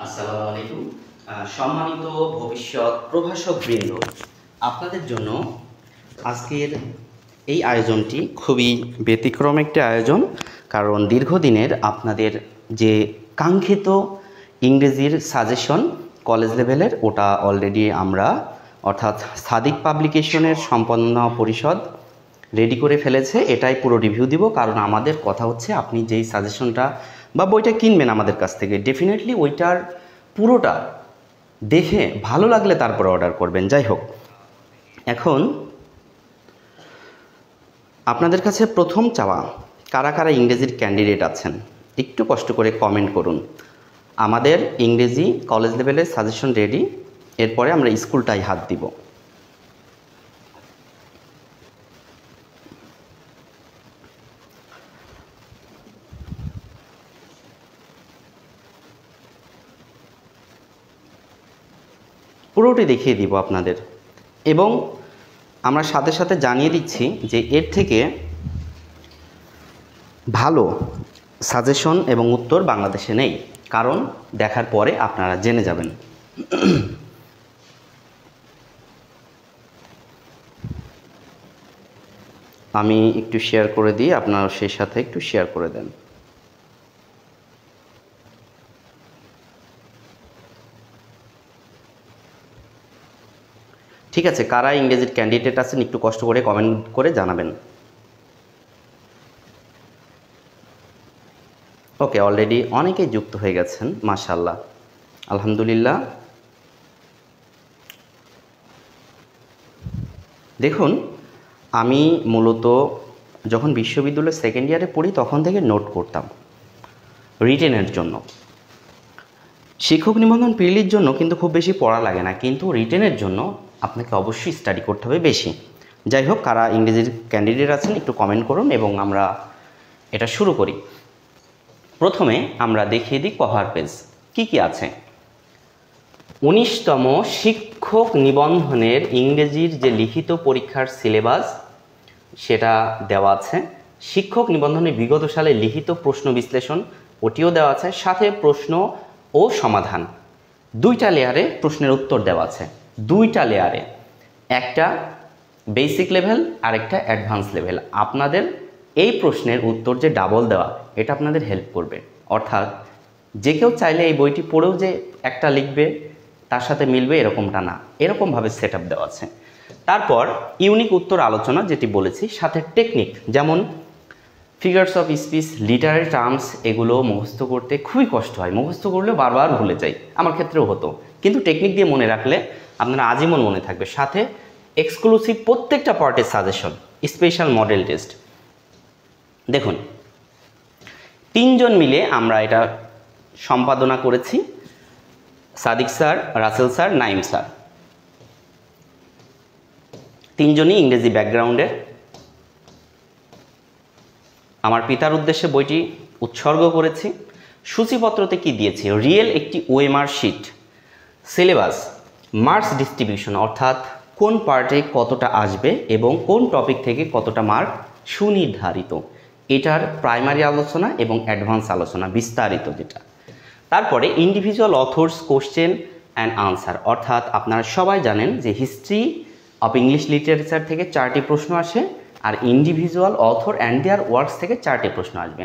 আসসালামু আলাইকুম। সম্মানিত ভবিষ্যৎ প্রভাষক বৃন্দ, আপনাদের জন্য আজকের এই আয়োজনটি খুবই ব্যতিক্রম একটি আয়োজন। কারণ দীর্ঘদিনের আপনাদের যে কাঙ্ক্ষিত ইংরেজির সাজেশন কলেজ লেভেলের, ওটা অলরেডি আমরা অর্থাৎ সাদিক পাবলিকেশনের সম্পন্ন পরিষদ রেডি করে ফেলেছে। এটাই পুরো রিভিউ দিব। কারণ আমাদের কথা হচ্ছে, আপনি যেই সাজেশনটা বা বইটা কিনবেন আমাদের কাছ থেকে, ডেফিনেটলি ওইটার পুরোটা দেখে ভালো লাগলে তারপরে অর্ডার করবেন। যাই হোক, এখন আপনাদের কাছে প্রথম চাওয়া, কারা কারা ইংরেজির ক্যান্ডিডেট আছেন একটু কষ্ট করে কমেন্ট করুন। আমাদের ইংরেজি কলেজ লেভেলের সাজেশন রেডি, এরপরে আমরা স্কুলটাই হাত দিব। পুরোটি দেখিয়ে দিব আপনাদের, এবং আমরা সাথে সাথে জানিয়ে দিচ্ছি যে এর থেকে ভালো সাজেশন এবং উত্তর বাংলাদেশে নেই। কারণ দেখার পরে আপনারা জেনে যাবেন। আমি একটু শেয়ার করে দিই, আপনারা সেই সাথে একটু শেয়ার করে দেন। ঠিক আছে, কারা ইংরেজির ক্যান্ডিডেট আছেন একটু কষ্ট করে কমেন্ট করে জানাবেন। ওকে, অলরেডি অনেকেই যুক্ত হয়ে গেছেন, মাশাআল্লাহ, আলহামদুলিল্লাহ। দেখুন, আমি মূলত যখন বিশ্ববিদ্যালয়ের সেকেন্ড ইয়ারে পড়ি তখন থেকে নোট করতাম রিটেনের জন্য। শিক্ষক নিবন্ধন প্রিলির জন্য কিন্তু খুব বেশি পড়া লাগে না, কিন্তু রিটেনের জন্য আপনাকে অবশ্যই স্টাডি করতে হবে বেশি। যাই হোক, কারা ইংরেজির ক্যান্ডিডেট আছেন একটু কমেন্ট করুন এবং আমরা এটা শুরু করি। প্রথমে আমরা দেখিয়ে দিই কভার পেজ কি কি আছে। 19তম শিক্ষক নিবন্ধনের ইংরেজির যে লিখিত পরীক্ষার সিলেবাস সেটা দেওয়া আছে। শিক্ষক নিবন্ধনের বিগত সালে লিখিত প্রশ্ন বিশ্লেষণ ওটিও দেওয়া আছে, সাথে প্রশ্ন ও সমাধান। দুইটা লেয়ারে প্রশ্নের উত্তর দেওয়া আছে, দুইটা লেয়ারে, একটা বেসিক লেভেল আর একটা অ্যাডভান্স লেভেল। আপনাদের এই প্রশ্নের উত্তর যে ডাবল দেওয়া, এটা আপনাদের হেল্প করবে। অর্থাৎ যে কেউ চাইলে এই বইটি পড়েও যে একটা লিখবে তার সাথে মিলবে এরকমটা না, এরকমভাবে সেট আপ দেওয়া আছে। তারপর ইউনিক উত্তর আলোচনা যেটি বলেছি, সাথে টেকনিক, যেমন figures of speech, Literary terms, এগুলো মুখস্থ করতে খুবই কষ্ট হয়, মুখস্থ করলেও বারবার ভুলে যাই, আমার ক্ষেত্রেও হতো। কিন্তু টেকনিক দিয়ে মনে রাখলে আপনারা আজীবন মনে থাকবে। সাথে এক্সক্লুসিভ প্রত্যেকটা পার্টের সাজেশন, স্পেশাল মডেল টেস্ট। দেখুন, 3 জন মিলে আমরা এটা সম্পাদনা করেছি, Sadiq sir, Rasel sir, Naim sir, 3 জনই ইংরেজি ব্যাকগ্রাউন্ডের। আমার পিতার উদ্দেশ্যে বইটি উৎসর্গ করেছি। সূচিপত্রতে কি দিয়েছি? রিয়েল একটি OMR sheet, syllabus, marks distribution, অর্থাৎ কোন পার্টে কতটা আসবে এবং কোন টপিক থেকে কতটা মার্ক সুনির্ধারিত, এটার প্রাইমারি আলোচনা এবং অ্যাডভান্স আলোচনা বিস্তারিত যেটা। তারপরে individual authors question and answer, অর্থাৎ আপনারা সবাই জানেন যে হিস্ট্রি অফ ইংলিশ লিটারেচার থেকে 4টি প্রশ্ন আসে, আর individual author and their works থেকে 4টি প্রশ্ন আসবে।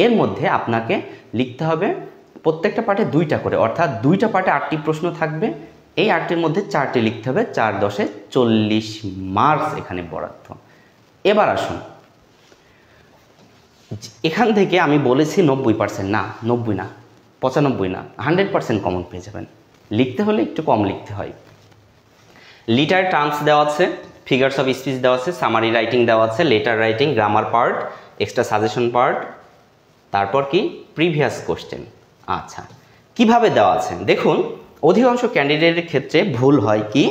এর মধ্যে আপনাকে লিখতে হবে প্রত্যেকটা পার্টে 2টা করে, অর্থাৎ 2টা পার্টে 8টি প্রশ্ন থাকবে। এই 8টির মধ্যে 4টি লিখতে হবে, 4 10 40 মার্কস এখানে বরাদ্দ। এবার আসুন, এখান থেকে আমি বলেছি 90%, না 90 না, 95 না, 100% কমন পেয়ে যাবেন। লিখতে হলে একটু কম লিখতে হয়। লিটার টার্মস দেওয়া আছে, ফিগার্স অফ স্পিচ দেওয়া আছে, সামারি রাইটিং দেওয়া আছে, letter writing, grammar part, extra suggestion part, তারপর কি প্রিভিয়াস কোশ্চেন। আচ্ছা, কিভাবে দেওয়া আছে দেখুন। অধিকাংশ ক্যান্ডিডেটের ক্ষেত্রে ভুল হয় কি?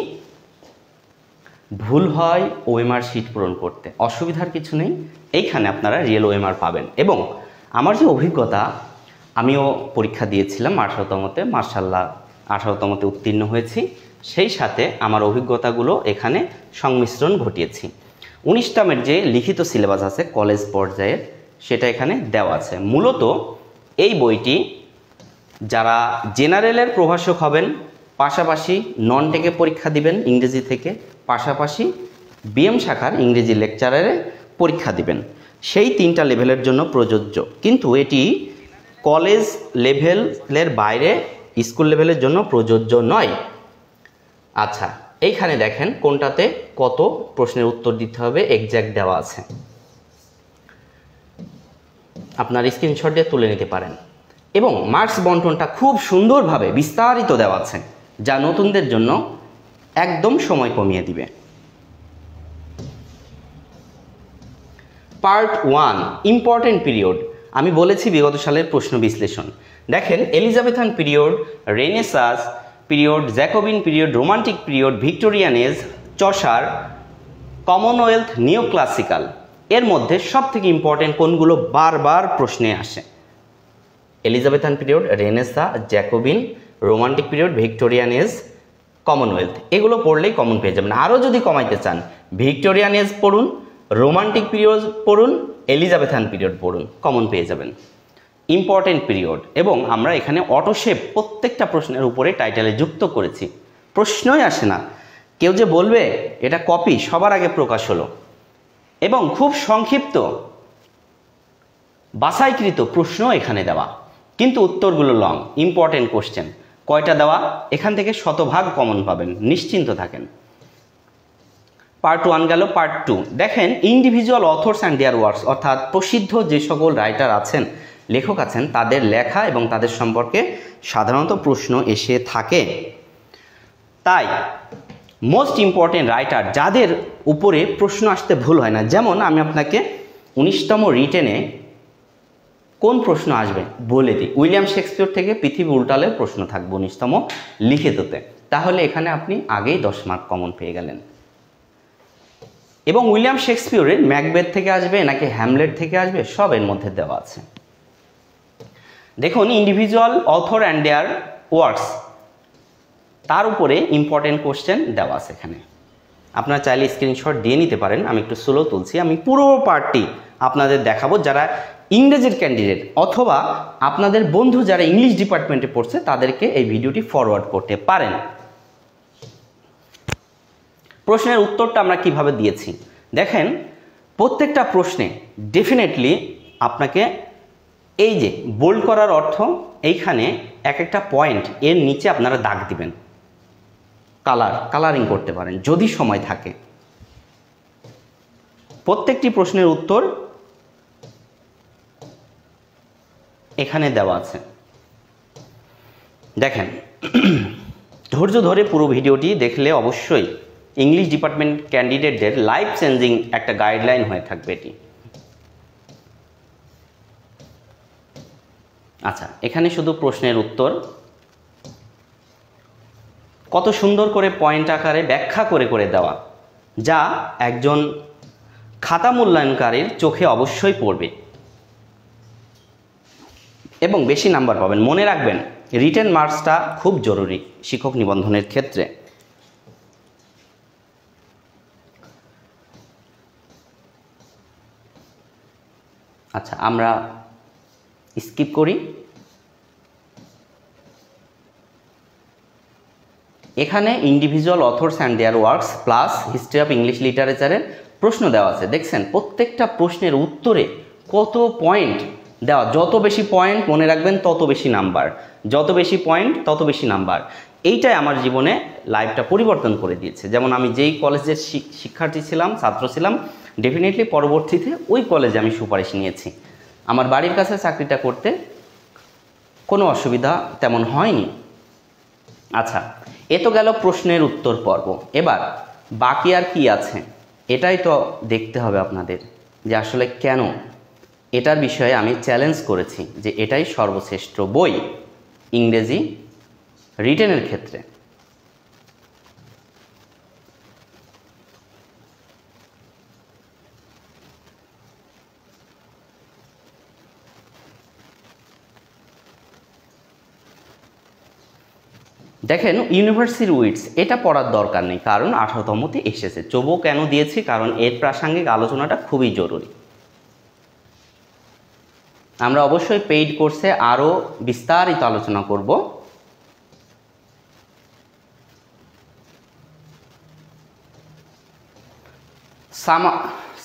ভুল হয় ওএমআর শিট পূরণ করতে। অসুবিধার কিছু নেই, এইখানে আপনারা রিয়েল ওএমআর পাবেন। এবং আমার যে অভিজ্ঞতা, আমিও পরীক্ষা দিয়েছিলাম 18তমতে, মাশাআল্লাহ 18তমতে উত্তীর্ণ হয়েছি। সেই সাথে আমার অভিজ্ঞতাগুলো এখানে সংমিশ্রণ ঘটিয়েছি। 19তমের যে লিখিত সিলেবাস আছে কলেজ পর্যায়ের, সেটা এখানে দেওয়া আছে। মূলত এই বইটি যারা জেনারেলের প্রভাষক হবেন, পাশাপাশি নন টেকে পরীক্ষা দিবেন ইংরেজি থেকে, পাশাপাশি বিএম শাখার ইংরেজি লেকচারারে পরীক্ষা দিবেন, সেই 3টা লেভেলের জন্য প্রযোজ্য। কিন্তু এটি কলেজ লেভেলের বাইরে স্কুল লেভেলের জন্য প্রযোজ্য নয়। আচ্ছা, এইখানে দেখেন কোনটাতে কত প্রশ্নের উত্তর দিতে হবে এক্স্যাক্ট দেওয়া আছে, আপনার স্ক্রিনশট দিয়ে তুলে নিতে পারেন। এবং মার্কস বন্টনটা খুব সুন্দরভাবে বিস্তারিত দেওয়া আছে, যা নতুনদের জন্য একদম সময় কমিয়ে দিবে। Part 1 important period. আমি বলেছি বিগত সালের প্রশ্ন বিশ্লেষণ। দেখেন Elizabethan period, Renaissance period, Jacobean period, romantic period, Victorian age, Chaucer, Commonwealth, neo classical. এর মধ্যে সবথেকে ইম্পর্টেন্ট কোনগুলো বারবার প্রশ্নে আসে? Elizabethan period, Renaissance, Jacobean, romantic period, Victorian age, Commonwealth. এগুলো পড়লেই কমন পেয়ে যাবেন। আরও যদি কমাইতে চান ভিক্টোরিয়ান এজ পড়ুন, রোমান্টিক পিরিয়ড পড়ুন, এলিজাবেথান পিরিয়ড পড়ুন, কমন পেয়ে যাবেন। ইম্পর্টেন্ট পিরিয়ড, এবং আমরা এখানে অটোশেপ প্রত্যেকটা প্রশ্নের উপরে টাইটেলে যুক্ত করেছি। প্রশ্নই আসে না, কেউ যে বলবে এটা কপি, সবার আগে প্রকাশ হলো। এবং খুব সংক্ষিপ্ত বাছাইকৃত প্রশ্ন এখানে দেওয়া, কিন্তু উত্তরগুলো লং। ইম্পর্টেন্ট কোশ্চেন কয়টা দেওয়া, এখান থেকে শতভাগ কমন পাবেন, নিশ্চিন্ত থাকেন। পার্ট 1 গেল। পার্ট 2 দেখেন individual authors and their works, অর্থাৎ প্রসিদ্ধ যে সকল রাইটার আছেন, লেখক আছেন, তাদের লেখা এবং তাদের সম্পর্কে সাধারণত প্রশ্ন এসে থাকে। তাই মোস্ট ইম্পর্টেন্ট রাইটার যাদের উপরে প্রশ্ন আসতে ভুল হয় না, যেমন আমি আপনাকে 19তম রিটেনে কোন প্রশ্ন আসবে বলে দিই। উইলিয়াম শেক্সপিয়র থেকে পৃথিবী উল্টালে প্রশ্ন থাকবে 19তম লিখিততে, তাহলে এখানে আপনি আগেই 10 মার্ক কমন পেয়ে গেলেন। এবং উইলিয়াম শেক্সপিয়রের ম্যাকবেথ থেকে আসবে নাকি হ্যামলেট থেকে আসবে, সব এর মধ্যে দেওয়া আছে। দেখুন individual author and their works, তার উপরে ইম্পর্টেন্ট কোশ্চেন দেওয়া আছে এখানে। আপনারা চাইলে স্ক্রিনশট দিয়ে নিতে পারেন। আমি একটু স্লো তুলছি, আমি পুরো পার্টটি আপনাদের দেখাবো। যারা ইংরেজির ক্যান্ডিডেট অথবা আপনাদের বন্ধু যারা ইংলিশ ডিপার্টমেন্টে পড়ছে, তাদেরকে এই ভিডিওটি ফরওয়ার্ড করতে পারেন। প্রশ্নের উত্তরটা আমরা কিভাবে দিয়েছি দেখেন। প্রত্যেকটা প্রশ্নে ডেফিনেটলি আপনাকে এই যে বোল্ড করার অর্থ, এইখানে এক একটা পয়েন্ট এর নিচে আপনারা দাগ দিবেন, কালারিং করতে পারেন যদি সময় থাকে। প্রত্যেকটি প্রশ্নের উত্তর এখানে দেওয়া আছে। দেখেন ধৈর্য ধরে পুরো ভিডিওটি দেখলে অবশ্যই ইংলিশ ডিপার্টমেন্ট ক্যান্ডিডেটদের লাইফ চেঞ্জিং একটা গাইডলাইন হয়ে থাকবে এটি। আচ্ছা, এখানে শুধু প্রশ্নের উত্তর কত সুন্দর করে পয়েন্ট আকারে ব্যাখ্যা করে করে দেওয়া, যা একজন খাতা মূল্যায়নকারীর চোখে অবশ্যই পড়বে এবং বেশি নাম্বার পাবেন। মনে রাখবেন রিটেন মার্কসটা খুব জরুরি শিক্ষক নিবন্ধনের ক্ষেত্রে। আচ্ছা, আমরা স্কিপ করি। এখানে individual authors and their works plus history of English লিটারেচারের প্রশ্ন দেওয়া আছে। দেখছেন প্রত্যেকটা প্রশ্নের উত্তরে কত পয়েন্ট দেওয়া। যত বেশি পয়েন্ট মনে রাখবেন তত বেশি নাম্বার, যত বেশি পয়েন্ট তত বেশি নাম্বার। এইটাই আমার জীবনে লাইফটা পরিবর্তন করে দিয়েছে। যেমন আমি যেই কলেজের শিক্ষার্থী ছিলাম, ছাত্র ছিলাম, ডেফিনেটলি পরবর্তীতে ওই কলেজে আমি সুপারিশ নিয়েছি। আমার বাড়ির কাছে চাকরিটা করতে কোনো অসুবিধা তেমন হয়নি। আচ্ছা, এ তো গেল প্রশ্নের উত্তর পর্ব। এবার বাকি আর কি আছে এটাই তো দেখতে হবে আপনাদের, যে আসলে কেন। এটার বিষয়ে আমি চ্যালেঞ্জ করেছি যে এটাই সর্বশ্রেষ্ঠ বই ইংরেজি রিটেনের ক্ষেত্রে। দেখেন ইউনিভার্সিটির উইটস, এটা পড়ার দরকার নেই, কারণ 18তমতে এসেছে। তবুও কেন দিয়েছি, কারণ এর প্রাসঙ্গিক আলোচনাটা খুবই জরুরি। আমরা অবশ্যই পেইড কোর্সে আরও বিস্তারিত আলোচনা করব।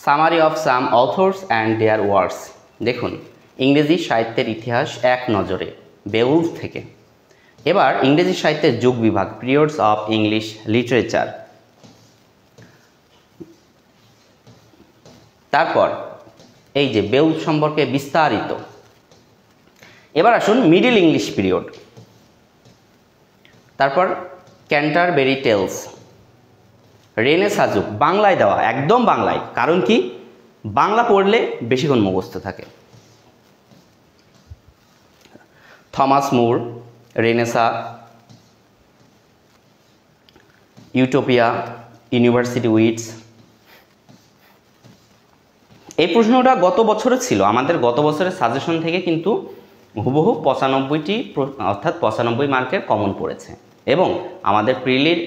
Summary of some authors and their works. দেখুন, ইংরেজি সাহিত্যের ইতিহাস এক নজরে, বেউলফ থেকে। এবার ইংরেজি সাহিত্যের যুগ বিভাগ, পিরিয়ডস অফ ইংলিশ লিটারেচার। তারপর এই যে বেউলফ সম্পর্কে বিস্তারিত। এবার আসুন মিডল ইংলিশ পিরিয়ড। তারপর ক্যান্টারবেরি টেলস, রেনেসাঁ যুগ, বাংলায় দেওয়া, একদম বাংলায়, কারণ কি বাংলা পড়লে বেশিক্ষণ মুখস্থ থাকে। থমাস মুর, রেনেসাঁ, ইউটোপিয়া, ইউনিভার্সিটি উইটস। এই প্রশ্নটা গত বছরে ছিল, আমাদের গত বছরের সাজেশন থেকে কিন্তু হুবহু 95টি অর্থাৎ 95 মার্কের কমন পড়েছে। এবং আমাদের প্রিলির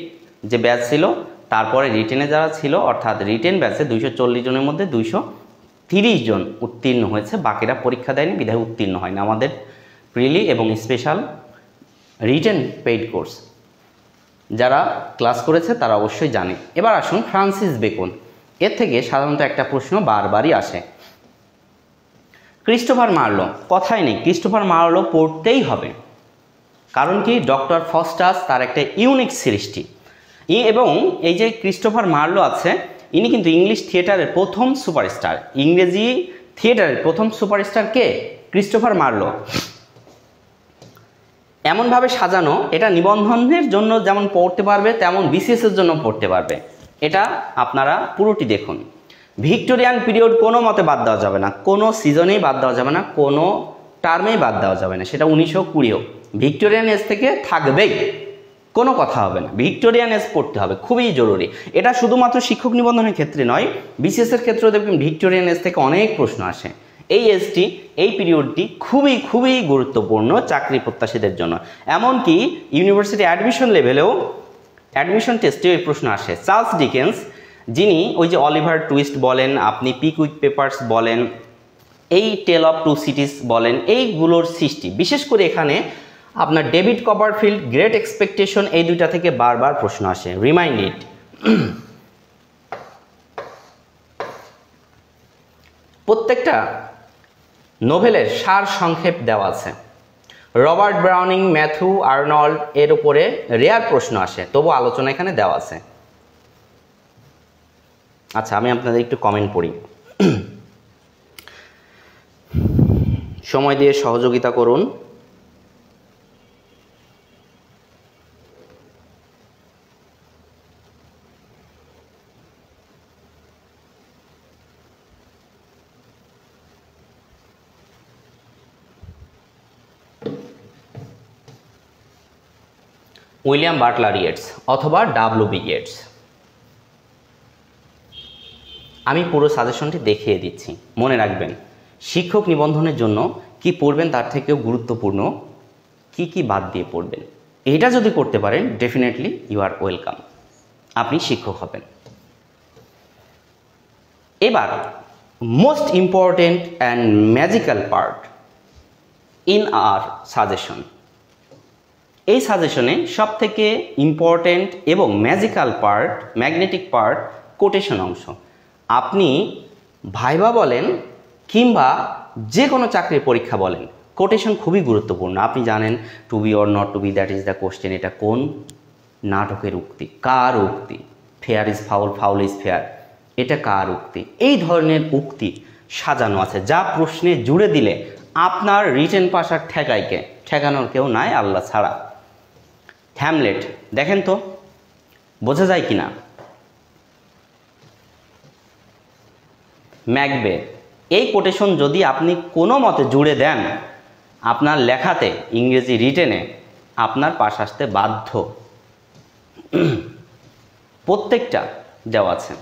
যে ব্যাচ ছিল, তারপরে রিটেনে যারা ছিল, অর্থাৎ রিটেন ব্যাচে 240 জনের মধ্যে 230 জন উত্তীর্ণ হয়েছে, বাকিরা পরীক্ষা দেয়নি, বিধায় উত্তীর্ণ হয়নি আমাদের প্রিলি এবং স্পেশাল রিটেন পেইড কোর্স। যারা ক্লাস করেছে তারা অবশ্যই জানে। এবার আসুন ফ্রান্সিস বেকন। এর থেকে সাধারণত একটা প্রশ্ন বারবারই আসে, ক্রিস্টোফার মার্লো, কথাই নেই, ক্রিস্টোফার মার্লো পড়তেই হবে। কারণ কি ডক্টর ফস্টাস তার একটা ইউনিক সৃষ্টি। এবং এই যে ক্রিস্টোফার মার্লো আছে, ইনি কিন্তু ইংলিশ থিয়েটারের প্রথম সুপারস্টার। ইংরেজি থিয়েটারের প্রথম সুপারস্টার কে? Christopher Marlowe. এমনভাবে সাজানো, এটা নিবন্ধনের জন্য যেমন পড়তে পারবে, তেমন বিসিএস এর জন্য পড়তে পারবে। এটা আপনারা পুরোটি দেখুন। ভিক্টোরিয়ান পিরিয়ড কোনো মতে বাদ দেওয়া যাবে না, কোনো সিজনেই বাদ দেওয়া যাবে না, কোনো টার্মেই বাদ দেওয়া যাবে না, সেটা 1920ও। ভিক্টোরিয়ান এজ থেকে থাকবেই, কোনো কথা হবে না, ভিক্টোরিয়ান এজ পড়তে হবে, খুবই জরুরি। এটা শুধুমাত্র শিক্ষক নিবন্ধনের ক্ষেত্রে নয়, বিসিএস এর ক্ষেত্রেও দেখবেন ভিক্টোরিয়ান এজ থেকে অনেক প্রশ্ন আসে। এই এজটি, এই পিরিয়ডটি খুবই খুবই গুরুত্বপূর্ণ চাকরি প্রত্যাশীদের জন্য। এমনকি ইউনিভার্সিটি অ্যাডমিশন লেভেলেও, অ্যাডমিশন টেস্টে এই প্রশ্ন আসে। চার্লস ডিকেন্স, যিনি ওই যে অলিভার টুইস্ট বলেন, আপনি পিকউইক পেপারস বলেন, এই টেল অফ টু সিটিজ বলেন, এইগুলোর সৃষ্টি, বিশেষ করে এখানে আপনার ডেভিড কপারফিল্ড, গ্রেট এক্সপেকটেশন, এই দুইটা থেকে বারবার প্রশ্ন আসে। রিমাইন্ড ইট। প্রত্যেকটা নোভেলের সার সংক্ষেপ দেওয়া আছে। রবার্ট ব্রাউনিং, ম্যাথু আর্নল্ড এর উপরে রেয়ার প্রশ্ন আসে, তবু আলোচনা এখানে দেওয়া আছে। আচ্ছা, আমি আপনাদের একটু কমেন্ট পড়ি, সময় দিয়ে সহযোগিতা করুন। উইলিয়াম বাটলার ইয়েটস অথবা W.B. ইয়েটস। আমি পুরো সাজেশনটি দেখিয়ে দিচ্ছি, মনে রাখবেন। শিক্ষক নিবন্ধনের জন্য কি পড়বেন তার থেকেও গুরুত্বপূর্ণ কি কি বাদ দিয়ে পড়বেন। এটা যদি করতে পারেন, ডেফিনেটলি ইউ আর ওয়েলকাম, আপনি শিক্ষক হবেন। এবার most important and magical part in our suggestion. এই সাজেশনে সব থেকে ইম্পর্টেন্ট এবং magical part, magnetic part, quotation অংশ। আপনি ভাইবা বলেন কিংবা যে কোনো চাকরির পরীক্ষা বলেন, কোটেশন খুবই গুরুত্বপূর্ণ। আপনি জানেন to be or not to be, that is the question. এটা কোন নাটকের উক্তি, কার উক্তি? Fair is foul, foul is fair, এটা কার উক্তি? এই ধরনের উক্তি সাজানো আছে, যা প্রশ্নে জুড়ে দিলে আপনার রিটেন পাস আর ঠেকাইকে, ঠেকানোর কেউ নাই আল্লাহ ছাড়া। হ্যামলেট দেখেন তো বোঝা যায় কিনা? ম্যাকবেথ, এই কোটেশন যদি আপনি কোনো মতে জুড়ে দেন আপনার লেখাতে, ইংরেজি রিটেনে, আপনার পাশ আসতে বাধ্য। প্রত্যেকটা দেওয়া আছে।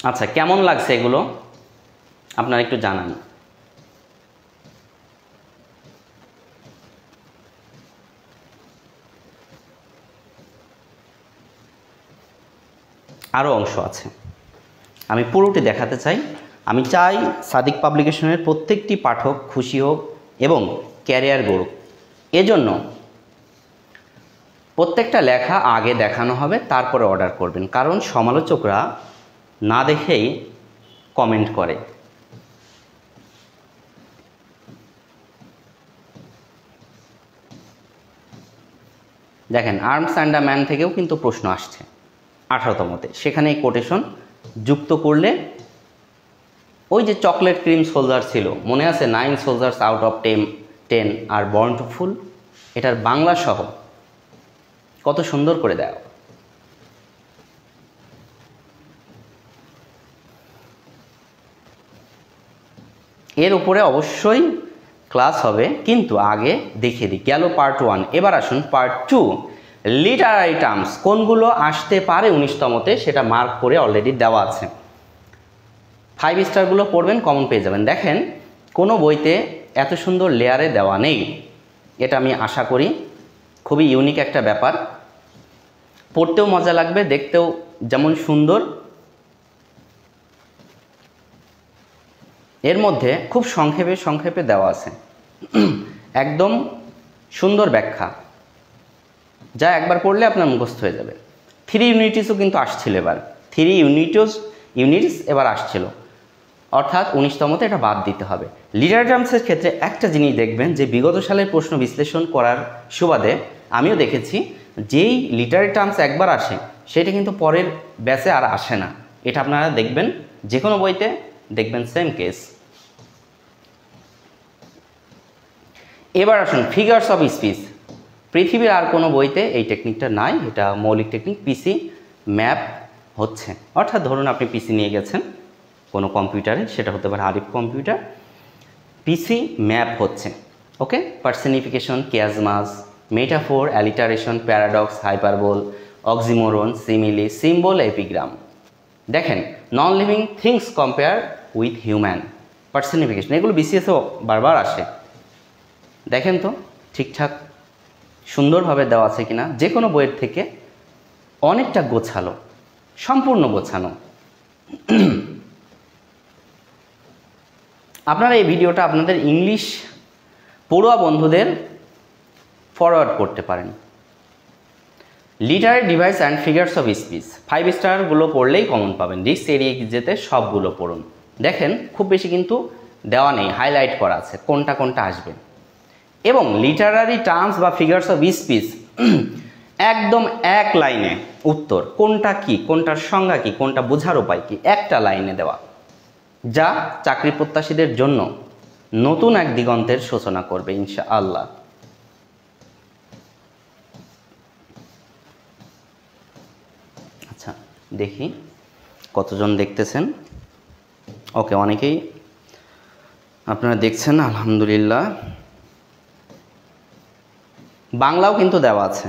আচ্ছা, কেমন লাগছে এগুলো আপনারা একটু জানান। আরও অংশ আছে, আমি পুরোটি দেখাতে চাই। আমি চাই সাদিক পাবলিকেশনের প্রত্যেকটি পাঠক খুশি হোক এবং ক্যারিয়ার গড়ুক। এজন্য প্রত্যেকটা লেখা আগে দেখানো হবে, তারপরে অর্ডার করবেন, কারণ সমালোচকরা না দেখেই কমেন্ট করে। দেখেন, আর্মস অ্যান্ড আ ম্যান থেকেও কিন্তু প্রশ্ন আসছে 18তমতে, সেখানে এই কোটেশন যুক্ত করলে ওই যে চকলেট ক্রিম সোলজার ছিল, মনে আছে 9 soldiers out of 10 are born to fool, এটার বাংলা সহ কত সুন্দর করে দেয়। এর উপরে অবশ্যই ক্লাস হবে, কিন্তু আগে দেখিয়ে দিই। গেল পার্ট 1, এবার আসুন পার্ট 2। লিটারারি টার্মস কোনগুলো আসতে পারে 19তমতে, সেটা মার্ক করে অলরেডি দেওয়া আছে। 5 স্টারগুলো পড়বেন, কমন পেয়ে যাবেন। দেখেন, কোনো বইতে এত সুন্দর লেয়ারে দেওয়া নেই, এটা আমি আশা করি। খুবই ইউনিক একটা ব্যাপার, পড়তেও মজা লাগবে, দেখতেও যেমন সুন্দর। এর মধ্যে খুব সংক্ষেপে সংক্ষেপে দেওয়া আছে, একদম সুন্দর ব্যাখ্যা, যা একবার পড়লে আপনার মুখস্থ হয়ে যাবে। 3 ইউনিটসও কিন্তু আসছিল এবার, 3 ইউনিটস এবার আসছিল, অর্থাৎ 19তমতে এটা বাদ দিতে হবে। লিটারারি টার্মসের ক্ষেত্রে একটা জিনিস দেখবেন, যে বিগত সালের প্রশ্ন বিশ্লেষণ করার সুবাদে আমিও দেখেছি, যেই লিটারারি টার্মস একবার আসে সেটা কিন্তু পরের ব্যাচে আর আসে না। এটা আপনারা দেখবেন, যে কোনো বইতে দেখবেন সেম কেস। এবার আসুন ফিগার্স অফ স্পিচ। পৃথিবীর আর কোনো বইতে এই টেকনিকটা নাই, এটা মৌলিক টেকনিক। পিসি ম্যাপ হচ্ছে, অর্থাৎ ধরুন আপনি পিসি নিয়ে গেছেন কোনো কম্পিউটারে, সেটা হতে পারে আরিফ কম্পিউটার, পিসি ম্যাপ হচ্ছে। Okay, personification, chiasmus, metaphor, alliteration, paradox, hyperbole, oxymoron, simile, symbol, epigram. দেখেন, non living things compare with human, personification, এগুলো বিসিএসও বারবার আসে। দেখেন তো ঠিকঠাক সুন্দরভাবে দেওয়া আছে কিনা। যে কোনো বইয়ের থেকে অনেকটা গোছালো, সম্পূর্ণ গোছানো। আপনারা এই ভিডিওটা আপনাদের ইংলিশ পড়ুয়া বন্ধুদের ফরওয়ার্ড করতে পারেন। Literary device and figures of speech, 5 স্টারগুলো পড়লেই কমন পাবেন, রিস্ক এড়িয়ে যেতে সবগুলো পড়ুন। দেখেন, খুব বেশি কিন্তু দেওয়া নেই, হাইলাইট করা আছে কোনটা কোনটা আসবে। এবং লিটারারি টার্মস বা ফিগার্স অফ স্পিচ একদম এক লাইনে উত্তর, কোনটা কি, কোনটার সংজ্ঞা কি, কোনটা বোঝার উপায় কি, একটা লাইনে দেওয়া, যা চাকরি প্রত্যাশীদের জন্য নতুন এক দিগন্তের সূচনা করবে ইনশাআল্লাহ। আচ্ছা, দেখি কতজন দেখতেছেন। ওকে, অনেকেই আপনারা দেখছেন, আলহামদুলিল্লাহ। বাংলাও কিন্তু দেওয়া আছে।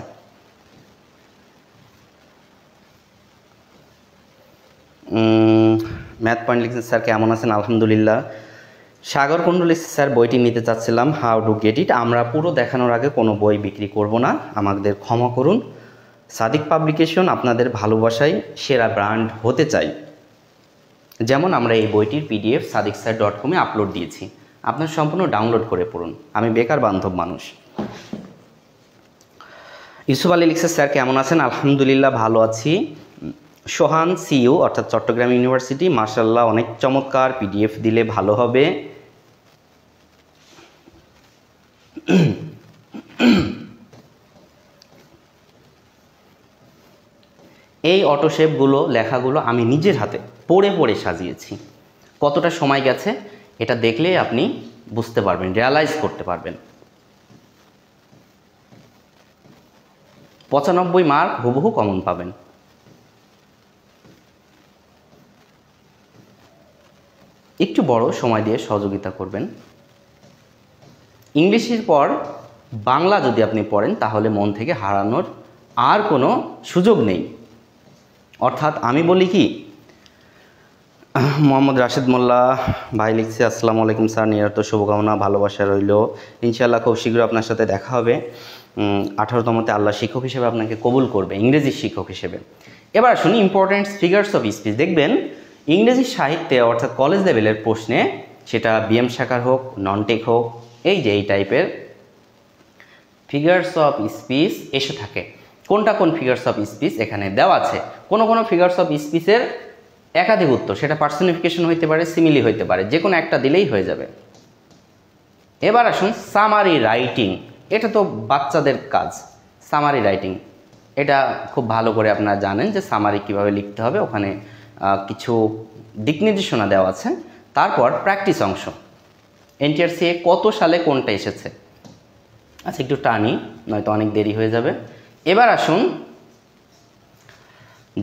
ম্যাথ পয়েন্ট লিখছেন, স্যার কেমন আছেন? আলহামদুলিল্লাহ। সাগর কুণ্ডু লিখছে, স্যার বইটি নিতে চাচ্ছিলাম, হাউ টু গেট ইট। আমরা পুরো দেখানোর আগে কোনো বই বিক্রি করব না, আমাদের ক্ষমা করুন। সাদিক পাবলিকেশন আপনাদের ভালোবাসায় সেরা ব্র্যান্ড হতে চাই। যেমন আমরা এই বইটির PDF sadiksir.com-এ আপলোড দিয়েছি, আপনার সম্পূর্ণ ডাউনলোড করে পড়ুন। আমি বেকার বান্ধব মানুষ। ইউসুফ আলী লিখছে, স্যার কেমন আছেন? আলহামদুলিল্লাহ, ভালো আছি। সোহান সিইউ অর্থাৎ চট্টগ্রাম ইউনিভার্সিটি, মাশাআল্লাহ অনেক চমৎকার, PDF দিলে ভালো হবে। এই অটোশেপগুলো, লেখাগুলো আমি নিজের হাতে পড়ে পড়ে সাজিয়েছি। কতটা সময় গেছে এটা দেখলে আপনি বুঝতে পারবেন, রিয়ালাইজ করতে পারবেন। 95 মার্ক হুবহু কমন পাবেন। একটু বড় সময় দিয়ে সহযোগিতা করবেন। ইংলিশের পর বাংলা যদি আপনি পড়েন, তাহলে মন থেকে হারানোর আর কোনো সুযোগ নেই। অর্থাৎ আমি বলি কি, মোহাম্মদ রাশেদ মোল্লা ভাই লিখছে, আসসালামু আলাইকুম স্যার, নিরার্থ শুভকামনা, ভালোবাসা রইল। ইনশাআল্লাহ খুব শীঘ্র আপনার সাথে দেখা হবে। 18তমতে আল্লাহ শিক্ষক হিসেবে আপনাকে কবুল করবে, ইংরেজি শিক্ষক হিসেবে। এবার শুনি ইম্পর্টেন্ট ফিগার্স অফ স্পিচ। দেখবেন ইংরেজি সাহিত্যে অর্থাৎ কলেজ লেভেলের প্রশ্নে, সেটা বিএম শাখার হোক, নন টেক হোক, এই যে এই টাইপের ফিগার্স অফ স্পিচ এসে থাকে। কোনটা কোন ফিগার্স অফ স্পিচ এখানে দেওয়া আছে। কোনো ফিগার্স অফ স্পিচের একাধিক উত্তর, সেটা পার্সনিফিকেশন হইতে পারে, সিমিলি হইতে পারে, যে কোনো একটা দিলেই হয়ে যাবে। এবার আসুন সামারি রাইটিং। এটা তো বাচ্চাদের কাজ, সামারি রাইটিং। এটা খুব ভালো করে আপনারা জানেন যে সামারি কিভাবে লিখতে হবে, ওখানে কিছু দিক নির্দেশনা দেওয়া আছে। তারপর প্র্যাকটিস অংশ, এনটিআরসি কত সালে কোনটা এসেছে। আচ্ছা একটু টানি, নয়তো অনেক দেরি হয়ে যাবে। এবার আসুন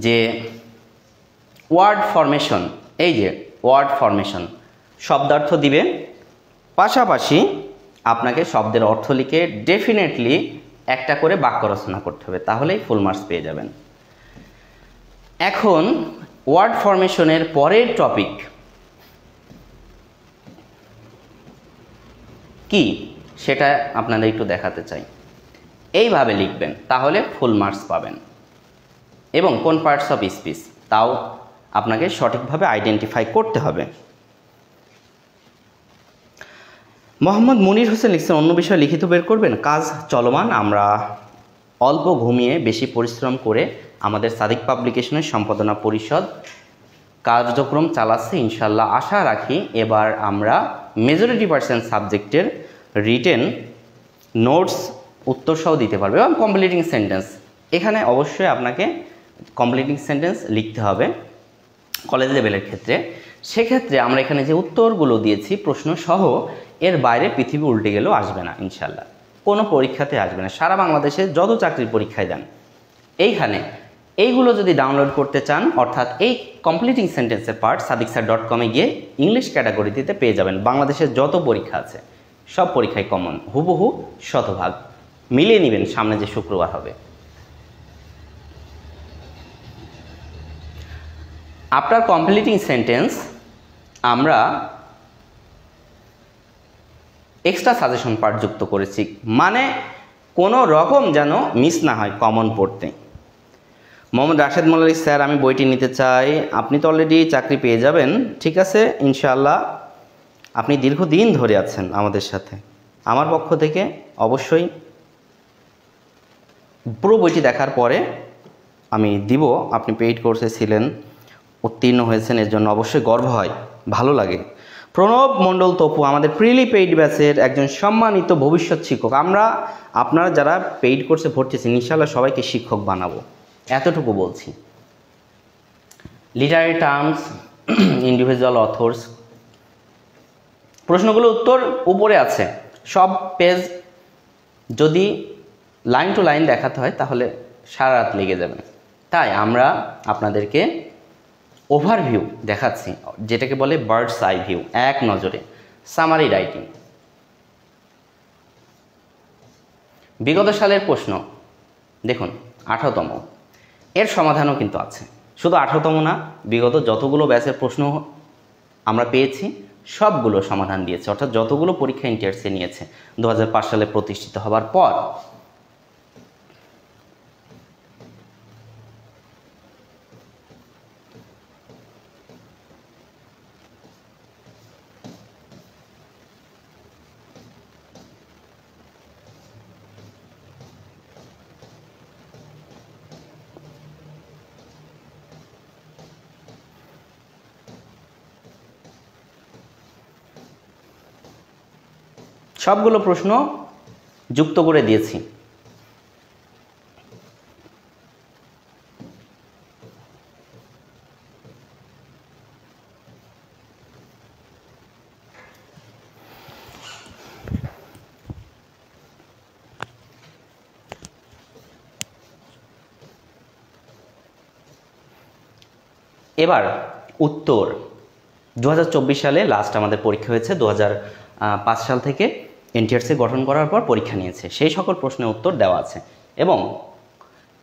যে ওয়ার্ড ফরমেশন, এই যে ওয়ার্ড ফরমেশন, শব্দার্থ দিবে, পাশাপাশি আপনাকে শব্দের অর্থ লিখে ডেফিনেটলি একটা করে বাক্য রচনা করতে হবে, তাহলেই ফুল মার্কস পেয়ে যাবেন। এখন ওয়ার্ড ফরমেশনের পরের টপিক কি সেটা আপনাদের একটু দেখাতে চাই। এইভাবে লিখবেন, তাহলে ফুল মার্কস পাবেন। এবং কোন পার্টস অফ স্পিচ তাও আপনাকে সঠিকভাবে আইডেন্টিফাই করতে হবে। মোহাম্মদ মনির হোসেন লিখছেন, অন্য বিষয়ে লিখিত বের করবেন, কাজ চলমান, আমরা অল্প ঘুমিয়ে বেশি পরিশ্রম করে আমাদের সাদিক পাবলিকেশনের সম্পাদনা পরিষদ কার্যক্রম চালাচ্ছে। ইনশাল্লাহ আশা রাখি এবার আমরা মেজরিটি পার্সেন্ট সাবজেক্টের রিটেন নোটস উত্তরসহ দিতে পারবে। এবং কমপ্লিটিং সেন্টেন্স, এখানে অবশ্যই আপনাকে কমপ্লিটিং সেন্টেন্স লিখতে হবে কলেজ লেভেলের ক্ষেত্রে। সেক্ষেত্রে আমরা এখানে যে উত্তরগুলো দিয়েছি প্রশ্ন সহ, এর বাইরে পৃথিবী উল্টে গেলেও আসবে না ইনশাল্লাহ, কোনো পরীক্ষাতে আসবে না। সারা বাংলাদেশে যত চাকরির পরীক্ষায় দেন, এইখানে এইগুলো যদি ডাউনলোড করতে চান, অর্থাৎ এই কমপ্লিটিং সেন্টেন্সের পার্ট sadiksir.com গিয়ে ইংলিশ ক্যাটাগরিতে পেয়ে যাবেন। বাংলাদেশের যত পরীক্ষা আছে সব পরীক্ষায় কমন, হুবহু শতভাগ মিলিয়ে নেবেন সামনে যে শুক্রবার হবে। আফটার কমপ্লিটিং সেন্টেন্স আমরা এক্সট্রা সাজেশন পার্ট যুক্ত করেছি, মানে কোনো রকম যেন মিস না হয় কমন পড়তে। মোহাম্মদ রাশেদ মোল্লা, স্যার আমি বইটি নিতে চাই। আপনি তো অলরেডি চাকরি পেয়ে যাবেন, ঠিক আছে ইনশাআল্লাহ। আপনি দীর্ঘদিন ধরে আছেন আমাদের সাথে, আমার পক্ষ থেকে অবশ্যই পুরো বইটি দেখার পরে আমি দিব। আপনি পেইড কোর্সে ছিলেন, উত্তীর্ণ হয়েছেন, এর জন্য অবশ্যই গর্ব হয়, ভালো লাগে। প্রণব মণ্ডল তপু আমাদের প্রিলি পেইড ব্যাচের একজন সম্মানিত ভবিষ্যৎ শিক্ষক। আমরা আপনারা যারা পেইড কোর্সে ভর্তি আছেন ইনশাআল্লাহ সবাইকে শিক্ষক বানাবো, এতটুকু বলছি। লিটারি টার্মস, ইন্ডিভিজুয়াল অথর্স, প্রশ্নগুলো উত্তর উপরে আছে সব পেজ। যদি লাইন টু লাইন দেখাতে হয় তাহলে সারা রাত লেগে যাবে, তাই আমরা আপনাদেরকে ওভারভিউ দেখাচ্ছি, যেটাকে বলে বার্ডস আই ভিউ, এক নজরে। সামারি রাইটিং, বিগত সালের প্রশ্ন দেখুন 18তম, এর সমাধানও কিন্তু আছে। শুধু 18তম না, বিগত যতগুলো ব্যাচের প্রশ্ন আমরা পেয়েছি সবগুলো সমাধান দিয়েছে, অর্থাৎ যতগুলো পরীক্ষা এনটিআরসি নিয়েছে 2005 সালে প্রতিষ্ঠিত হবার পর। সবগুলো প্রশ্ন যুক্ত করে দিয়েছি। এবার উত্তর 2024 সালে লাস্ট আমাদের পরীক্ষা হয়েছে, 2005 সাল থেকে এনটিআরসি গঠন করার পর পরীক্ষা নিয়েছে, সেই সকল প্রশ্নের উত্তর দেওয়া আছে। এবং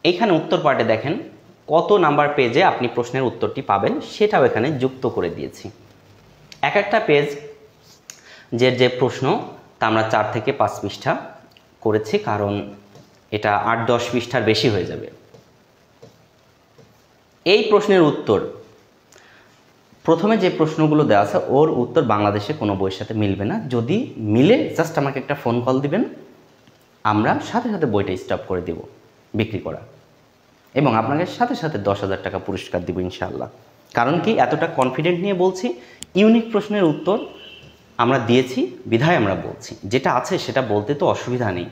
এইখানে উত্তর পার্টে দেখেন কত নাম্বার পেজে আপনি প্রশ্নের উত্তরটি পাবেন সেটাও এখানে যুক্ত করে দিয়েছি। এক একটা পেজ যে প্রশ্ন তা আমরা 4 থেকে 5 পৃষ্ঠা করেছি, কারণ এটা 8-10 পৃষ্ঠার বেশি হয়ে যাবে। এই প্রশ্নের উত্তর, প্রথমে যে প্রশ্নগুলো দেওয়া আছে ওর উত্তর বাংলাদেশে কোনো বইয়ের সাথে মিলবে না। যদি মিলে জাস্ট আমাকে একটা ফোন কল দিবেন, আমরা সাথে সাথে বইটা স্টপ করে দেব বিক্রি করা, এবং আপনাকে সাথে সাথে 10,000 টাকা পুরস্কার দিব ইনশাআল্লাহ। কারণ কি, এতটা কনফিডেন্ট নিয়ে বলছি, ইউনিক প্রশ্নের উত্তর আমরা দিয়েছি বিধায় আমরা বলছি, যেটা আছে সেটা বলতে তো অসুবিধা নেই।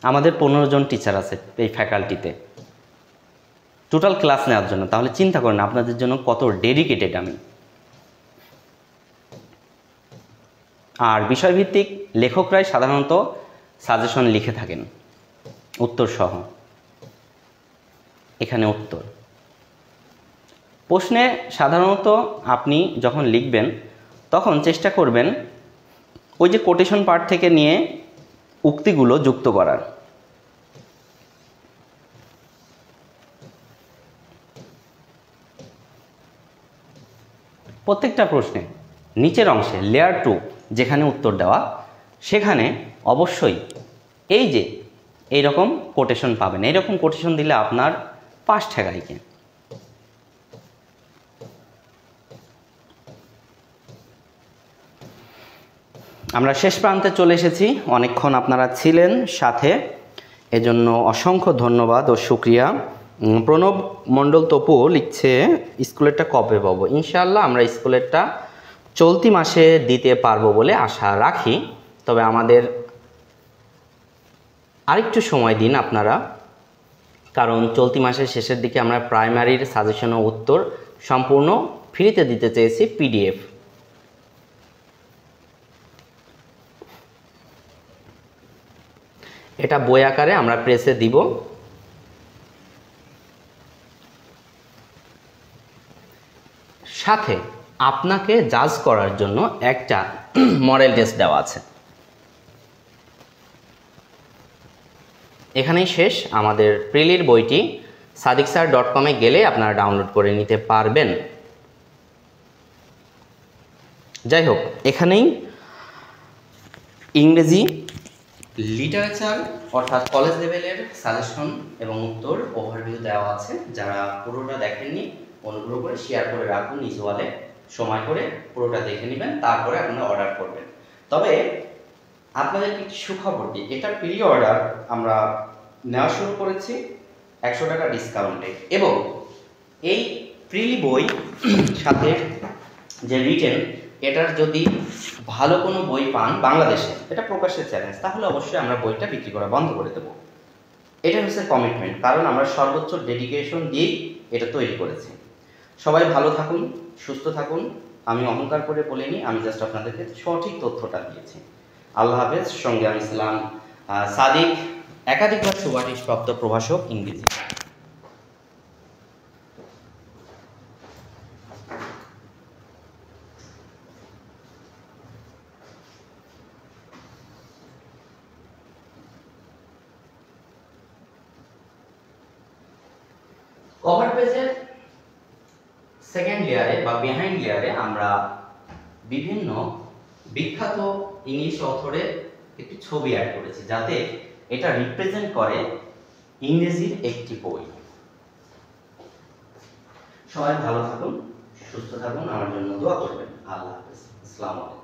আমাদের 15 জন টিচার আছে এই ফ্যাকাল্টিতে টোটাল ক্লাস নেওয়ার জন্য, তাহলে চিন্তা করেন আপনাদের জন্য কত ডেডিকেটেড আমি। আর বিষয়ভিত্তিক লেখকরাই সাধারণত সাজেশন লিখে থাকেন উত্তর সহ। এখানে উত্তর প্রশ্নে সাধারণত আপনি যখন লিখবেন তখন চেষ্টা করবেন ওই যে কোটেশন পার্ট থেকে নিয়ে উক্তিগুলো যুক্ত করার। প্রত্যেকটা প্রশ্নে নিচের অংশে লেয়ার 2 যেখানে উত্তর দেওয়া, সেখানে অবশ্যই এই যে এইরকম কোটেশন পাবেন। এইরকম কোটেশন দিলে আপনার পাস ঠেকাইকে। আমরা শেষ প্রান্তে চলে এসেছি, অনেকক্ষণ আপনারা ছিলেন সাথে, এজন্য অসংখ্য ধন্যবাদ ও শুকরিয়া। প্রণব মণ্ডল তপু লিখছে স্কুলেরটা কবে পাবো? ইনশাআল্লাহ আমরা স্কুলেরটা চলতি মাসে দিতে পারবো বলে আশা রাখি, তবে আমাদের আরেকটু সময় দিন আপনারা, কারণ চলতি মাসের শেষের দিকে আমরা প্রাইমারির সাজেশন ও উত্তর সম্পূর্ণ ফ্রিতে দিতে চেয়েছি পিডিএফ। এটা বই আকারে আমরা প্রেসে দিব। সাথে আপনাকে জাজ করার জন্য একটা মডেল টেস্ট দেওয়া আছে। এখানেই শেষ আমাদের প্রিলির বইটি। sadiksir.com গেলে আপনারা ডাউনলোড করে নিতে পারবেন। যাই হোক, এখানেই ইংরেজি লিটারেচার অর্থাৎ কলেজ লেভেলের সাজেশন এবং উত্তর ওভারভিউ দেওয়া আছে। যারা পুরোটা দেখেননি অনুগ্রহ করে শেয়ার করে রাখুন নিজ ওয়ালে, সময় করে পুরোটা দেখে নেবেন, তারপরে আপনারা অর্ডার করবেন। তবে আপনাদের একটি সুখবর কি, এটা প্রি অর্ডার আমরা নেওয়া শুরু করেছি 100 টাকা ডিসকাউন্টে, এবং এই প্রিলি বই সাথে যে রিটেন, এটার যদি ভালো কোনো বই পান বাংলাদেশে, এটা প্রকাশের চ্যালেঞ্জ, তাহলে অবশ্যই আমরা বইটা বিক্রি করা বন্ধ করে দেব। এটা হচ্ছে কমিটমেন্ট, কারণ আমরা সর্বোচ্চ ডেডিকেশন দিয়েই এটা তৈরি করেছি। সবাই ভালো থাকুন, সুস্থ থাকুন। আমি অহংকার করে বলিনি, আমি জাস্ট আপনাদেরকে সঠিক তথ্যটা দিয়েছি। আল্লাহ হাফেজ। সঙ্গে আমি ছিলাম সাদিক, একাধিকবার সুপারিশপ্রাপ্ত প্রভাষক ইংরেজি। কভার পেজের সেকেন্ড লেয়ারে বা বিহাইন্ড লেয়ারে আমরা বিভিন্ন বিখ্যাত ইংলিশ অথরের একটি ছবি অ্যাড করেছি, যাতে এটা রিপ্রেজেন্ট করে ইংরেজির একটি বই। সবাই ভালো থাকুন, সুস্থ থাকুন, আমার জন্য দোয়া করবেন। আল্লাহ হাফেজ। আসসালামু আলাইকুম।